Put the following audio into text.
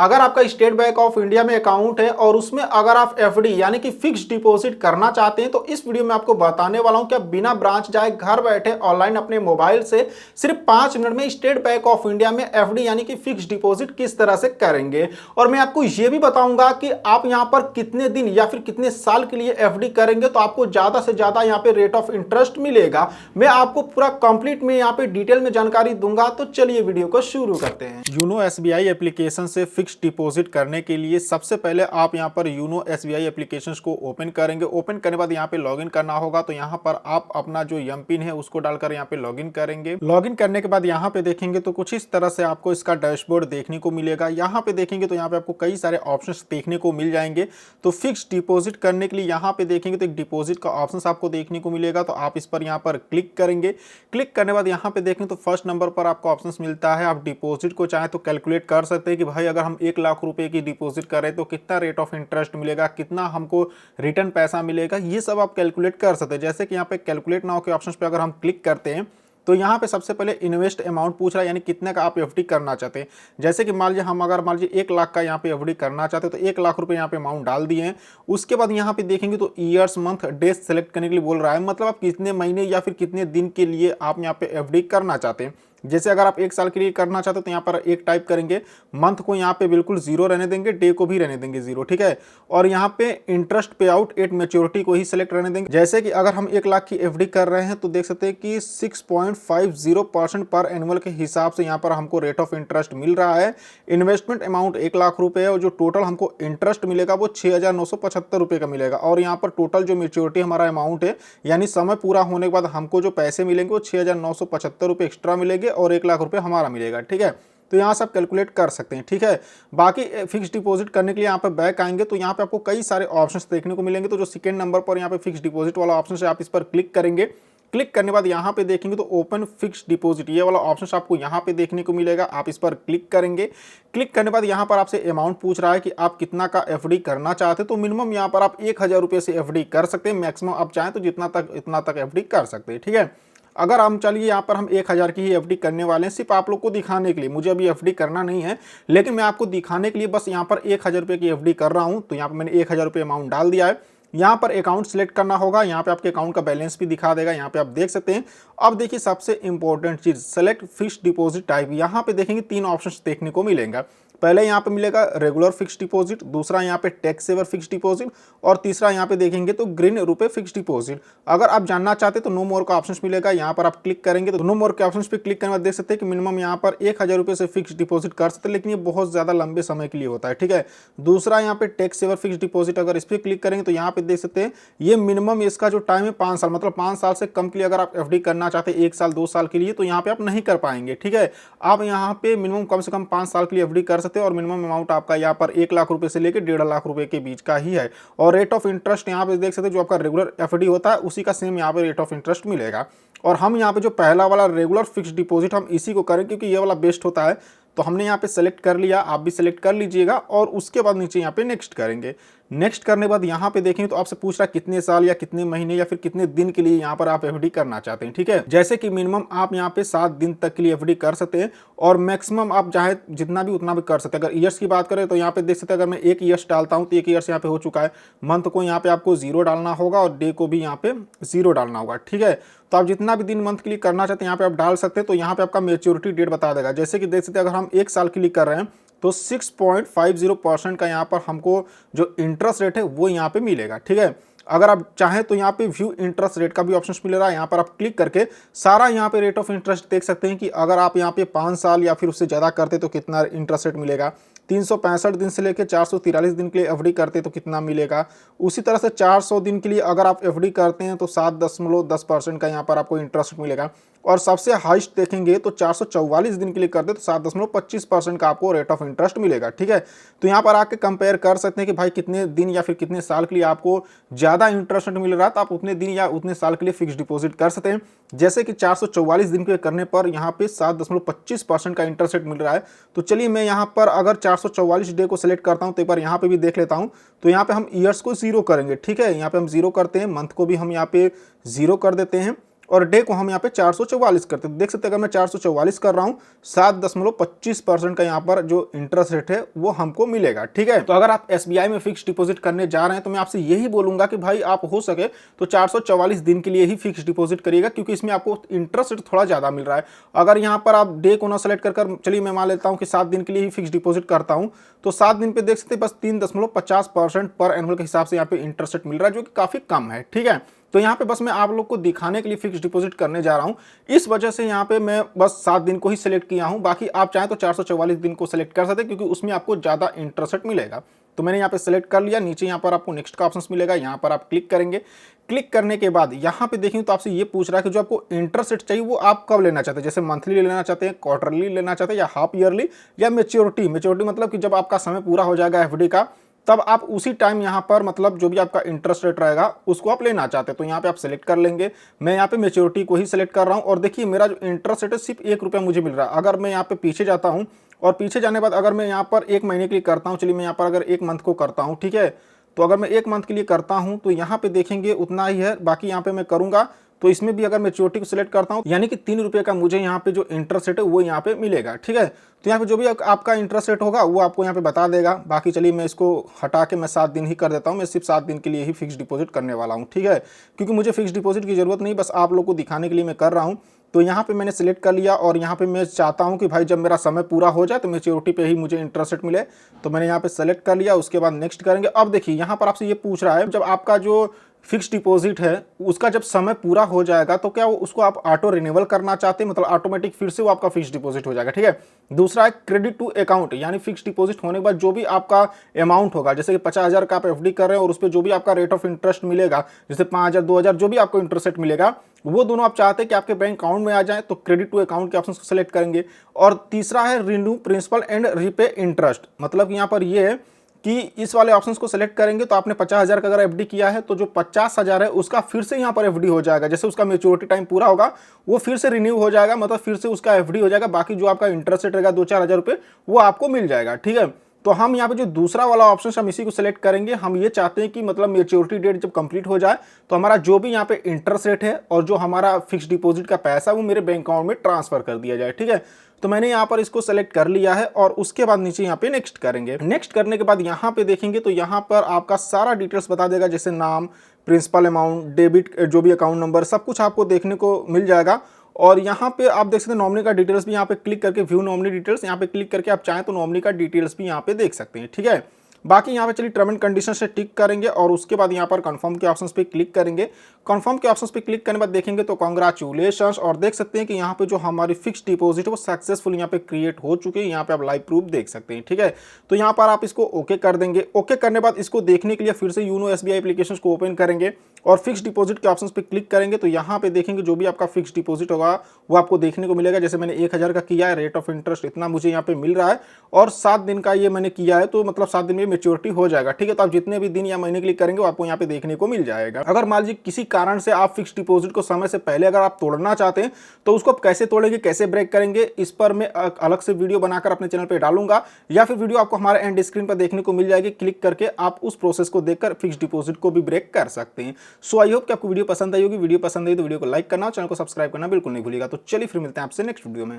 अगर आपका state bank of India में अकाउंट है और उसमें अगर आप एफडी यानी कि फिक्स डिपॉजिट करना चाहते हैं तो इस वीडियो में आपको बताने वाला हूं कि आप बिना ब्रांच जाए घर बैठे ऑनलाइन अपने मोबाइल से सिर्फ 5 मिनट में स्टेट बैंक ऑफ इंडिया में एफडी यानी कि फिक्स डिपॉजिट किस तरह से करेंगे। और मैं आपको यह भी बताऊंगा कि आप यहां पर कितने दिन या फिर कितने साल के लिए एफडी करेंगे तो आपको ज्यादा से ज्यादा यहां पे रेट ऑफ इंटरेस्ट मिलेगा। मैं आपको पूरा कंप्लीट में यहां पे डिटेल में जानकारी दूंगा। तो चलिए वीडियो को शुरू करते हैं। यूनो एसबीआई एप्लीकेशन से फिक्स डिपॉजिट करने के लिए सबसे पहले आप यहां पर यूनो एसबीआई एप्लीकेशंस को ओपन करेंगे। ओपन करने के बाद यहां पे लॉगिन करना होगा, तो यहां पर आप अपना जो एम पिन है उसको डालकर यहां पे लॉगिन करेंगे। लॉगिन करने के बाद यहां पे देखेंगे तो कुछ इस तरह से आपको इसका डैशबोर्ड देखने को मिलेगा। यहां पे देखेंगे तो यहां पे आपको कई सारे ऑप्शंस देखने को मिल जाएंगे। तो फिक्स डिपॉजिट करने के लिए यहां पे देखेंगे तो एक डिपॉजिट का ऑप्शन आपको देखने को मिलेगा, तो आप इस पर यहां पर क्लिक करेंगे। क्लिक करने के बाद यहां पे देखेंगे तो फर्स्ट नंबर पर आपको ऑप्शन मिलता है। आप डिपॉजिट को चाहे तो कैलकुलेट कर सकते हैं कि भाई अगर हम 1 लाख रुपए की डिपॉजिट करें तो कितना रेट ऑफ इंटरेस्ट मिलेगा, कितना हमको रिटर्न पैसा मिलेगा, ये सब आप कैलकुलेट कर सकते हैं। जैसे कि यहाँ पे कैलकुलेट नाउ के ऑप्शन पे अगर हम क्लिक करते हैं तो यहाँ पे सबसे पहले इन्वेस्ट अमाउंट पूछ रहा है, यानी कितने का आप एफडी करना चाहते हैं। जैसे कि मान लीजिए हम अगर मान लीजिए 1 लाख का यहाँ पे एफडी करना चाहते हैं तो 1 लाख रुपए यहाँ पे अमाउंट डाल दिए हैं। उसके बाद यहाँ पे देखेंगे तो ईयर्स मंथ डेज सेलेक्ट करने के लिए बोल रहा है, मतलब आप कितने महीने या फिर कितने दिन के लिए आप यहाँ पे एफडी करना चाहते हैं। जैसे अगर आप 1 साल के लिए करना चाहते हो तो यहाँ पर एक टाइप करेंगे, मंथ को यहाँ पे बिल्कुल 0 रहने देंगे, डे को भी रहने देंगे 0, ठीक है। और यहाँ पे इंटरेस्ट पे आउट एट मैच्योरिटी को ही सिलेक्ट रहने देंगे। जैसे कि अगर हम 1 लाख की एफडी कर रहे हैं तो देख सकते हैं कि 6.50% पर एनुअल के हिसाब से यहाँ पर हमको रेट ऑफ इंटरेस्ट मिल रहा है। इन्वेस्टमेंट अमाउंट 1 लाख रुपए है और जो टोटल हमको इंटरेस्ट मिलेगा वो 6,975 रुपए का मिलेगा। और यहाँ पर टोटल जो मैच्योरिटी हमारा अमाउंट है यानी समय पूरा होने के बाद हमको जो पैसे मिलेंगे वो 6,975 रुपए एक्स्ट्रा मिलेंगे और 1 लाख रुपए हमारा मिलेगा, ठीक है। तो यहाँ से आप कैलकुलेट कर सकते हैं, ठीक है। बाकी फिक्स डिपॉजिट करने के लिए यहाँ पे बैक आएंगे तो यहाँ पे आपको कई सारे ऑप्शंस देखने को मिलेंगे। तो जो सेकंड नंबर पर यहाँ पे फिक्स डिपॉजिट वाला ऑप्शन है आप इस पर क्लिक करेंगे। क्लिक करने के बाद यहाँ पे देखेंगे तो ओपन फिक्स डिपॉजिट ये वाला ऑप्शन आपको यहाँ पे देखने को मिलेगा। आप इस पर क्लिक करेंगे। क्लिक करने के बाद यहाँ पर आपसे अमाउंट पूछ रहा है कि आप कितना का एफडी करना चाहते हैं। तो मिनिमम यहाँ पर आप 1,000 रुपये से एफडी कर सकते हैं, मैक्सिमम आप चाहें तो इतना तक एफडी कर सकते हैं, ठीक है। अगर हम चलिए यहाँ पर हम 1,000 की ही एफडी करने वाले हैं, सिर्फ आप लोग को दिखाने के लिए, मुझे अभी एफडी करना नहीं है लेकिन मैं आपको दिखाने के लिए बस यहाँ पर 1,000 रुपये की एफडी कर रहा हूँ। तो यहाँ पर मैंने 1,000 रुपये अमाउंट डाल दिया है। यहाँ पर अकाउंट सिलेक्ट करना होगा, यहाँ पे आपके अकाउंट का बैलेंस भी दिखा देगा, यहाँ पे आप देख सकते हैं। अब देखिए सबसे इंपॉर्टेंट चीज सेलेक्ट फिक्स डिपॉजिट टाइप। यहाँ पे देखेंगे 3 ऑप्शंस देखने को मिलेंगे। पहले यहाँ पे मिलेगा रेगुलर फिक्स डिपॉजिट, दूसरा यहाँ पे टैक्स सेवर फिक्स डिपॉजिट और तीसरा यहाँ पे देखेंगे तो ग्रीन रुपए फिक्स डिपॉजिट। अगर आप जानना चाहते तो नो मोर का ऑप्शन मिलेगा, यहाँ पर आप क्लिक करेंगे तो नो मोर के ऑप्शन पे क्लिक करने के बाद देख सकते हैं कि मिनिमम यहाँ पर 1,000 रुपये से फिक्स डिपॉजिट कर सकते हैं, लेकिन ये बहुत ज्यादा लंबे समय के लिए होता है, ठीक है। दूसरा यहाँ पे टैक्स सेवर फिक्स डिपॉजिट, अगर इस पर क्लिक करेंगे तो यहाँ पे देख सकते हैं ये मिनिमम इसका जो टाइम है 5 साल, मतलब 5 साल से कम के लिए अगर आप एफडी करना चाहते हैं 1 साल 2 साल के लिए तो यहाँ पे आप नहीं कर पाएंगे, ठीक है। आप यहाँ पे मिनिमम कम से कम 5 साल के लिए एफडी कर सकते हैं और मिनिमम अमाउंट आपका यहाँ पर 1 लाख रुपए से लेकर 1.5 लाख रुपए के बीच का ही है। और रेट ऑफ इंटरेस्ट यहाँ पे देख सकते हैं जो आपका रेगुलर एफडी होता है उसी का सेम यहाँ पे रेट ऑफ इंटरेस्ट मिलेगा। और हम यहाँ पे जो पहला वाला रेगुलर फिक्स डिपॉजिट हम इसी को करें क्योंकि ये वाला बेस्ट होता है। तो हमने यहाँ पे सेलेक्ट कर लिया, आप भी सेलेक्ट कर लीजिएगा और उसके बाद नीचे यहाँ पे नेक्स्ट करेंगे। नेक्स्ट करने के बाद यहाँ पे देखेंगे तो आपसे पूछ रहा है कितने साल या कितने महीने या फिर कितने दिन के लिए यहाँ पर आप एफडी करना चाहते हैं, ठीक है। जैसे कि मिनिमम आप यहाँ पे 7 दिन तक के लिए एफडी कर सकते हैं और मैक्सिमम आप चाहे जितना भी उतना भी कर सकते हैं। अगर ईयर्स की बात करें तो यहाँ पे देख सकते हैं अगर मैं 1 ईयर्स डालता हूँ तो 1 ईयर्स यहाँ पे हो चुका है। मंथ को यहाँ पे आपको 0 डालना होगा और डे को भी यहाँ पे 0 डालना होगा, ठीक है। तो आप जितना भी दिन मंथ के लिए करना चाहते हैं यहाँ पे आप डाल सकते हैं। तो यहाँ पे आपका मैच्योरिटी डेट बता देगा। जैसे कि देख सकते हैं अगर हम 1 साल के लिए कर रहे हैं तो 6.50% का यहाँ पर हमको जो इंटरेस्ट रेट है वो यहाँ पे मिलेगा, ठीक है। अगर आप चाहें तो यहाँ पे व्यू इंटरेस्ट रेट का भी ऑप्शन मिल रहा है, यहाँ पर आप क्लिक करके सारा यहाँ पे रेट ऑफ इंटरेस्ट देख सकते हैं कि अगर आप यहाँ पे 5 साल या फिर उससे ज़्यादा करते तो कितना इंटरेस्ट रेट मिलेगा। 365 दिन से लेकर 443 दिन के लिए एफडी करते तो कितना मिलेगा। उसी तरह से 400 दिन के लिए अगर आप एफडी करते हैं तो 7.10% का यहाँ पर आपको इंटरेस्ट मिलेगा। और सबसे हाईएस्ट देखेंगे तो 444 दिन के लिए करते तो 7.25% का आपको रेट ऑफ इंटरेस्ट मिलेगा, ठीक है। तो यहाँ पर आके कंपेयर कर सकते हैं कि भाई कितने दिन या फिर कितने साल के लिए आपको ज़्यादा इंटरेस्ट मिल रहा है तो आप उतने दिन या उतने साल के लिए फिक्स डिपॉजिट कर सकते हैं। जैसे कि 444 दिन के करने पर यहाँ पे 7.25% का इंटरेस्ट रेट मिल रहा है। तो चलिए मैं यहाँ पर अगर 444 डे को सिलेक्ट करता हूँ तो एक बार यहाँ पे भी देख लेता हूँ। तो यहाँ पे हम ईयर्स को 0 करेंगे, ठीक है। यहाँ पे हम 0 करते हैं, मंथ को भी हम यहाँ पे 0 कर देते हैं और डे को हम यहाँ पे 444 करते हैं। देख सकते हैं अगर मैं 444 कर रहा हूँ 7.25% का यहाँ पर जो इंटरेस्ट रेट है वो हमको मिलेगा। ठीक है, तो अगर आप SBI में फिक्स डिपॉजिट करने जा रहे हैं तो मैं आपसे यही बोलूंगा कि भाई आप हो सके तो 444 दिन के लिए ही फिक्स डिपॉजिट करिएगा, क्योंकि इसमें आपको इंटरेस्ट रेट थोड़ा ज्यादा मिल रहा है। अगर यहाँ पर आप डे को ना सेलेक्ट कर चलिए मैं मान लेता हूँ कि 7 दिन के लिए ही फिक्स डिपॉजिट करता हूँ, तो 7 दिन पे देख सकते हैं बस 3.50% पर एनुअल के हिसाब से यहाँ पे इंटरेस्ट रेट मिल रहा है, जो कि काफी कम है। ठीक है, तो यहाँ पे बस मैं आप लोग को दिखाने के लिए फिक्स डिपॉजिट करने जा रहा हूँ, इस वजह से यहाँ पे मैं बस 7 दिन को ही सिलेक्ट किया हूँ। बाकी आप चाहें तो 444 दिन को सिलेक्ट कर सकते हैं, क्योंकि उसमें आपको ज्यादा इंटरेस्ट रेट मिलेगा। तो मैंने यहाँ पे सिलेक्ट कर लिया, नीचे यहाँ पर आपको नेक्स्ट का ऑप्शन मिलेगा, यहाँ पर आप क्लिक करेंगे। क्लिक करने के बाद यहाँ पे देखेंगे तो आपसे ये पूछ रहा है कि जो आपको इंटरेस्ट रेट चाहिए वो आप कब लेना चाहते हैं, जैसे मंथली लेना चाहते हैं, क्वार्टरली लेना चाहते हैं, या हाफ ईयरली, या मेच्योरिटी। मेच्योरिटी मतलब कि जब आपका समय पूरा हो जाएगा FD का, तब आप उसी टाइम यहाँ पर मतलब जो भी आपका इंटरेस्ट रेट रहेगा उसको आप लेना चाहते हैं, तो यहाँ पे आप सिलेक्ट कर लेंगे। मैं यहाँ पे मेच्योरिटी को ही सिलेक्ट कर रहा हूँ, और देखिए मेरा जो इंटरेस्ट रेट है सिर्फ ₹1 मुझे मिल रहा है। अगर मैं यहाँ पे पीछे जाता हूँ और पीछे जाने के बाद अगर मैं यहाँ पर 1 महीने के लिए करता हूँ, चलिए मैं यहाँ पर अगर 1 मंथ को करता हूँ, ठीक है, तो अगर मैं 1 मंथ के लिए करता हूँ तो यहाँ पे देखेंगे उतना ही है। बाकी यहाँ पे मैं करूँगा तो इसमें भी अगर मेच्योरिटी को सिलेक्ट करता हूँ, यानी कि ₹3 का मुझे यहाँ पे जो इंटरेस्ट रेट है वो यहाँ पे मिलेगा। ठीक है, तो यहाँ पे जो भी आपका इंटरेस्ट रेट होगा वो आपको यहाँ पे बता देगा। बाकी चलिए मैं इसको हटा के मैं 7 दिन ही कर देता हूँ, मैं सिर्फ 7 दिन के लिए ही फिक्स डिपॉजिट करने वाला हूँ। ठीक है, क्योंकि मुझे फिक्स डिपॉजिट की जरूरत नहीं, बस आप लोग को दिखाने के लिए मैं कर रहा हूँ। तो यहाँ पे मैंने सिलेक्ट कर लिया, और यहाँ पे मैं चाहता हूँ कि भाई जब मेरा समय पूरा हो जाए तो मेच्योरिटी पे ही मुझे इंटरेस्ट रेट मिले, तो मैंने यहाँ पे सेलेक्ट कर लिया। उसके बाद नेक्स्ट करेंगे। अब देखिए यहाँ पर आपसे ये पूछ रहा है जब आपका जो फिक्स डिपॉजिट है उसका जब समय पूरा हो जाएगा तो क्या उसको आप ऑटो रिन्यूअल करना चाहते हैं, मतलब ऑटोमेटिक फिर से वो आपका फिक्स डिपॉजिट हो जाएगा। ठीक है, दूसरा है क्रेडिट टू अकाउंट, यानी फिक्स डिपॉजिट होने के बाद जो भी आपका अमाउंट होगा, जैसे कि 50,000 का आप FD कर रहे हैं और उस पर जो भी आपका रेट ऑफ इंटरेस्ट मिलेगा, जैसे 5,000 2,000 जो भी आपको इंटरेस्ट रेट मिलेगा, वो दोनों आप चाहते हैं कि आपके बैंक अकाउंट में आ जाए, तो क्रेडिट टू अकाउंट के ऑप्शन को सिलेक्ट करेंगे। और तीसरा है renew principal and repay interest, मतलब यहाँ पर ये है कि इस वाले ऑप्शंस को सिलेक्ट करेंगे तो आपने 50,000 का अगर FD किया है तो जो 50,000 है उसका फिर से यहाँ पर FD हो जाएगा। जैसे उसका मेच्योरिटी टाइम पूरा होगा वो फिर से रिन्यू हो जाएगा, मतलब फिर से उसका FD हो जाएगा। बाकी जो आपका इंटरेस्ट रेट रहेगा 2-4 हज़ार रुपये वो आपको मिल जाएगा। ठीक है, तो हम यहाँ पे जो दूसरा वाला ऑप्शन हम इसी को सिलेक्ट करेंगे। हम ये चाहते हैं कि मतलब मेच्योरिटी डेट जब कंप्लीट हो जाए तो हमारा जो भी यहाँ पे इंटरेस्ट रेट है और जो हमारा फिक्स डिपॉजिट का पैसा वो मेरे बैंक अकाउंट में ट्रांसफर कर दिया जाए। ठीक है, तो मैंने यहाँ पर इसको सेलेक्ट कर लिया है, और उसके बाद नीचे यहाँ पे नेक्स्ट करेंगे। नेक्स्ट करने के बाद यहाँ पे देखेंगे तो यहाँ पर आपका सारा डिटेल्स बता देगा, जैसे नाम, प्रिंसिपल अमाउंट, डेबिट जो भी अकाउंट नंबर, सब कुछ आपको देखने को मिल जाएगा। और यहाँ पे आप देख सकते हैं नॉमिनी का डिटेल्स भी, यहाँ पे क्लिक करके व्यू नॉमिनी डिटेल्स, यहाँ पे क्लिक करके आप चाहें तो नॉमिनी का डिटेल्स भी यहाँ पे देख सकते हैं। ठीक है, बाकी यहाँ पे चलिए टर्म एंड कंडीशन से टिक करेंगे, और उसके बाद यहाँ पर कंफर्म के ऑप्शंस पे क्लिक करेंगे। कंफर्म के ऑप्शंस पे क्लिक करने के बाद देखेंगे तो कांग्रेचुलेशंस, और देख सकते हैं कि यहाँ पे जो हमारी फिक्स डिपॉजिट है वो सक्सेसफुल यहाँ पे क्रिएट हो चुकी है। यहाँ पे आप लाइव प्रूफ देख सकते हैं। ठीक है, तो यहाँ पर आप इसको ओके कर देंगे। ओके करने के बाद इसको देखने के लिए फिर से यूनो SBI एप्लीकेशन को ओपन करेंगे और फिक्स डिपॉजिट के ऑप्शंस पे क्लिक करेंगे। तो यहाँ पे देखेंगे जो भी आपका फिक्स डिपॉजिट होगा वो आपको देखने को मिलेगा। जैसे मैंने 1,000 का किया है, रेट ऑफ इंटरेस्ट इतना मुझे यहाँ पे मिल रहा है, और 7 दिन का ये मैंने किया है, तो मतलब 7 दिन में मेच्योरिटी हो जाएगा। ठीक है, तो आप जितने भी दिन या महीने के लिए करेंगे वो आपको यहाँ पे देखने को मिल जाएगा। अगर मान लीजिए किसी कारण से आप फिक्स डिपॉजिट को समय से पहले अगर आप तोड़ना चाहते हैं तो उसको आप कैसे तोड़ेंगे, कैसे ब्रेक करेंगे, इस पर मैं अलग से वीडियो बनाकर अपने चैनल पे डालूंगा, या फिर वीडियो आपको हमारे एंड स्क्रीन पर देखने को मिल जाएगी। क्लिक करके आप उस प्रोसेस को देखकर फिक्स डिपॉजिट को भी ब्रेक कर सकते हैं। सो आई होप कि आपको वीडियो पसंद आई होगी। वीडियो पसंद आई तो वीडियो को लाइक करना, चैनल को सब्सक्राइब करना बिल्कुल नहीं भूलिएगा। तो चलिए फिर मिलते हैं आपसे नेक्स्ट वीडियो में।